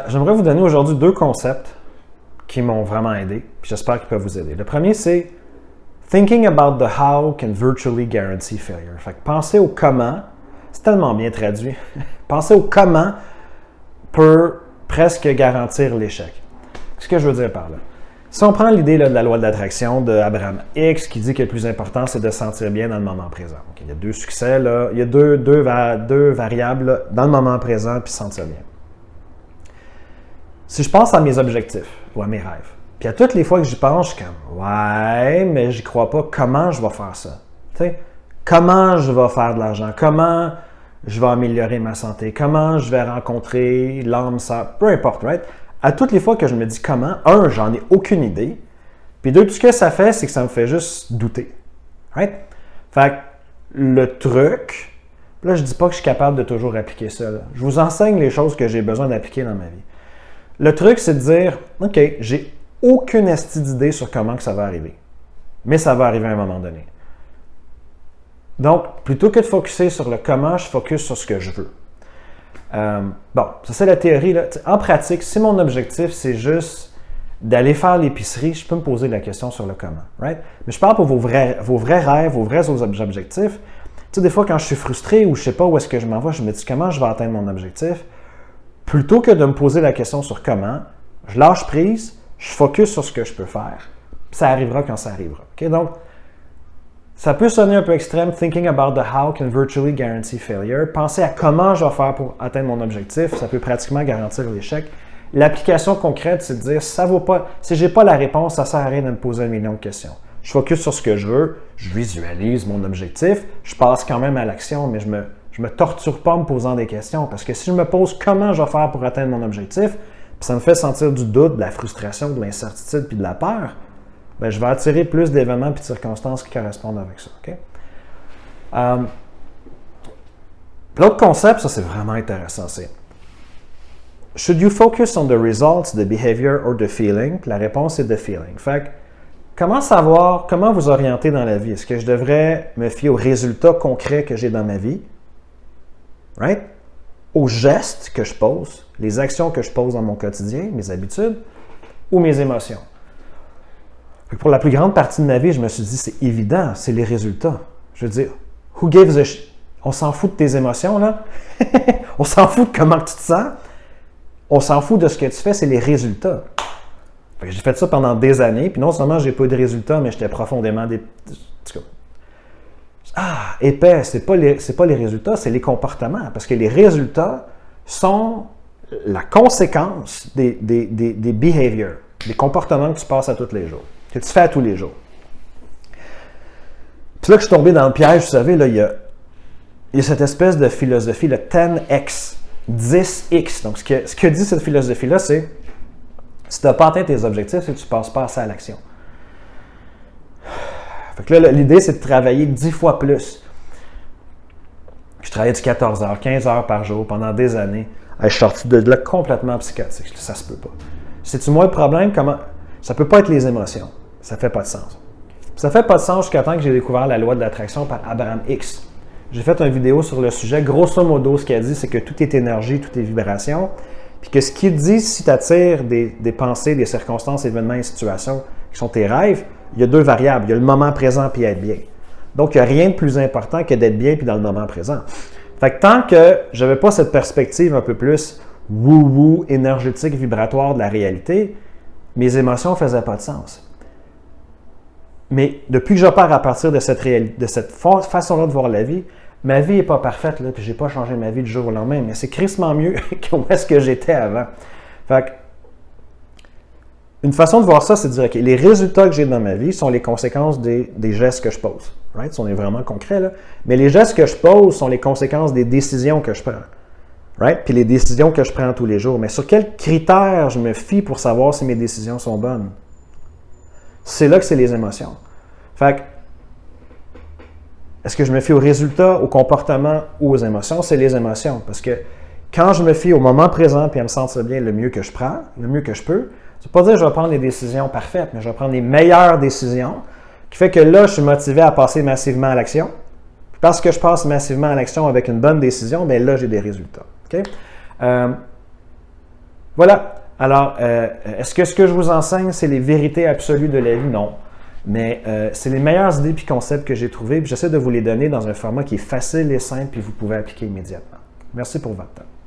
J'aimerais vous donner aujourd'hui 2 concepts qui m'ont vraiment aidé, puis j'espère qu'ils peuvent vous aider. Le premier, c'est Thinking about the how can virtually guarantee failure. Fait que penser au comment, c'est tellement bien traduit. Penser au comment peut presque garantir l'échec. Ce que je veux dire par là. Si on prend l'idée de la loi de l'attraction d'Abraham Hicks qui dit que le plus important, c'est de se sentir bien dans le moment présent. Donc, il y a 2 succès, là. Il y a deux variables là, dans le moment présent puis se sentir bien. Si je pense à mes objectifs ou à mes rêves, puis à toutes les fois que j'y pense, je suis comme « Ouais, mais j'y crois pas. Comment je vais faire ça? » Tu sais, comment je vais faire de l'argent? Comment je vais améliorer ma santé? Comment je vais rencontrer l'âme sœur? Peu importe, right? À toutes les fois que je me dis comment, j'en ai aucune idée. Puis 2, tout ce que ça fait, c'est que ça me fait juste douter. Right? Fait que le truc, là, je dis pas que je suis capable de toujours appliquer ça. Là. Je vous enseigne les choses que j'ai besoin d'appliquer dans ma vie. Le truc, c'est de dire, OK, j'ai aucune d'idée sur comment que ça va arriver. Mais ça va arriver à un moment donné. Donc, plutôt que de focusser sur le comment, je focus sur ce que je veux. Bon, ça c'est la théorie. Là. En pratique, si mon objectif, c'est juste d'aller faire l'épicerie, je peux me poser la question sur le comment. Right? Mais je parle pour vos vrais rêves, vos vrais objectifs. Tu sais, des fois, quand je suis frustré ou je ne sais pas où est-ce que je m'en vais, je me dis comment je vais atteindre mon objectif. Plutôt que de me poser la question sur comment, je lâche prise, je focus sur ce que je peux faire. Ça arrivera quand ça arrivera. Okay? Donc, ça peut sonner un peu extrême, thinking about the how can virtually guarantee failure. Penser à comment je vais faire pour atteindre mon objectif, ça peut pratiquement garantir l'échec. L'application concrète, c'est de dire, ça vaut pas, si je n'ai pas la réponse, ça ne sert à rien de me poser 1 million de questions. Je focus sur ce que je veux, je visualise mon objectif, je passe quand même à l'action, mais je me torture pas en me posant des questions. Parce que si je me pose comment je vais faire pour atteindre mon objectif, puis ça me fait sentir du doute, de la frustration, de l'incertitude puis de la peur, bien, je vais attirer plus d'événements et de circonstances qui correspondent avec ça. Okay? L'autre concept, ça c'est vraiment intéressant, c'est Should you focus on the results, the behavior or the feeling? Puis la réponse est the feeling. Fait que, comment savoir, comment vous orienter dans la vie? Est-ce que je devrais me fier aux résultats concrets que j'ai dans ma vie? Right? Aux gestes que je pose, les actions que je pose dans mon quotidien, mes habitudes, ou mes émotions? Pour la plus grande partie de ma vie, je me suis dit, c'est évident, c'est les résultats. Je veux dire, who gives a shit? On s'en fout de tes émotions, là. On s'en fout de comment tu te sens. On s'en fout de ce que tu fais, c'est les résultats. J'ai fait ça pendant des années, puis non seulement j'ai pas eu de résultats, mais j'étais profondément... épais, c'est pas les résultats, c'est les comportements. Parce que les résultats sont la conséquence des behaviors, des comportements que tu passes à tous les jours, que tu fais à tous les jours. Puis là que je suis tombé dans le piège, vous savez, là, il y a cette espèce de philosophie, le 10x, 10x. Donc, ce que dit cette philosophie-là, c'est si tu n'as pas atteint tes objectifs, c'est que tu ne passes pas assez à l'action. Fait que là, l'idée, c'est de travailler 10 fois plus. Je travaillais du 14 heures, 15 heures par jour pendant des années. Je suis sorti de là complètement psychotique. Ça se peut pas. C'est-tu moi le problème? Ça peut pas être les émotions. Ça fait pas de sens. Ça fait pas de sens jusqu'à temps que j'ai découvert la loi de l'attraction par Abraham Hicks. J'ai fait une vidéo sur le sujet. Grosso modo, ce qu'il dit, c'est que tout est énergie, tout est vibration. Puis que ce qu'il dit, si tu attires des pensées, des circonstances, événements et situations qui sont tes rêves, il y a 2 variables. Il y a le moment présent puis être bien. Donc, il n'y a rien de plus important que d'être bien puis dans le moment présent. Fait que tant que je n'avais pas cette perspective un peu plus woo-woo, énergétique, vibratoire de la réalité, mes émotions ne faisaient pas de sens. Mais depuis que j'opère à partir de cette façon-là de voir la vie, ma vie n'est pas parfaite, là, puis je n'ai pas changé ma vie du jour au lendemain, mais c'est crissement mieux qu'où est-ce que j'étais avant. Fait que, une façon de voir ça, c'est de dire, OK, les résultats que j'ai dans ma vie sont les conséquences des gestes que je pose. Right? On est vraiment concret, là. Mais les gestes que je pose sont les conséquences des décisions que je prends. Right? Puis les décisions que je prends tous les jours. Mais sur quels critères je me fie pour savoir si mes décisions sont bonnes? C'est là que c'est les émotions. Fait que, est-ce que je me fie aux résultats, aux comportements ou aux émotions? C'est les émotions. Parce que quand je me fie au moment présent et à me sentir bien le mieux que je prends, le mieux que je peux, ça ne veut pas dire que je vais prendre des décisions parfaites, mais je vais prendre les meilleures décisions, qui fait que là, je suis motivé à passer massivement à l'action. Parce que je passe massivement à l'action avec une bonne décision, bien là, j'ai des résultats. Okay? Voilà. Alors, est-ce que ce que je vous enseigne, c'est les vérités absolues de la vie? Non. Mais c'est les meilleures idées et concepts que j'ai trouvés. J'essaie de vous les donner dans un format qui est facile et simple et vous pouvez appliquer immédiatement. Merci pour votre temps.